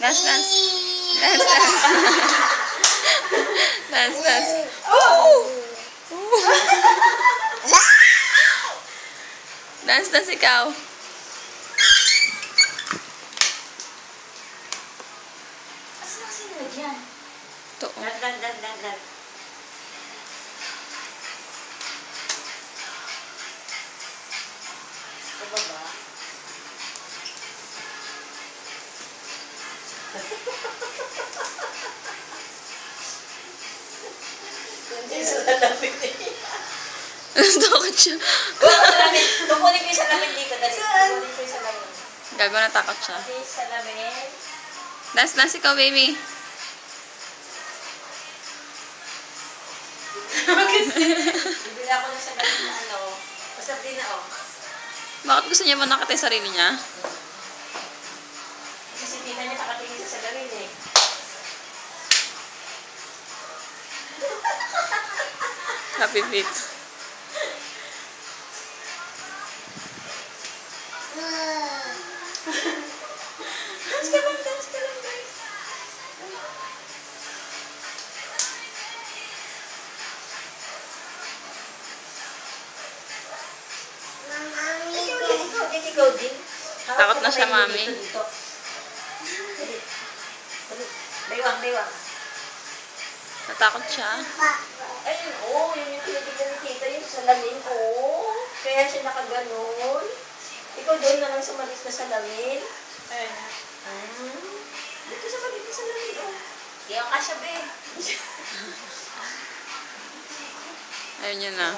Dance, dance. Dance, dance. Dance, dance. Dance, dance ikaw. Asan ang sinunod yan? Ito. Dan. Ito ba ba? Hindi sa salamin niya. Takot siya. Kukunin ko yung salamin dito. Kukunin ko yung salamin. Gago, natakot siya. Yung salamin. Dance, dance ikaw, baby. Bibili ako ng salamin na ano. Pasabli na oh. Bakit gusto niya manakit yung sarili niya? Kasi tita niya nakatingin sa salamin eh. Happy feet. Dance ka lang guys. Ikaw din. Takot na siya, mami. Baywang. Natakot siya. Ayun, yun yung pinagigyan ni tita, yung salamin, Kaya siya nakaganon. Ikaw doon na lang sa maliit na salamin. Ayun. Dito sa maliit na salamin, Kaya ka siya, be. Ayun yun na.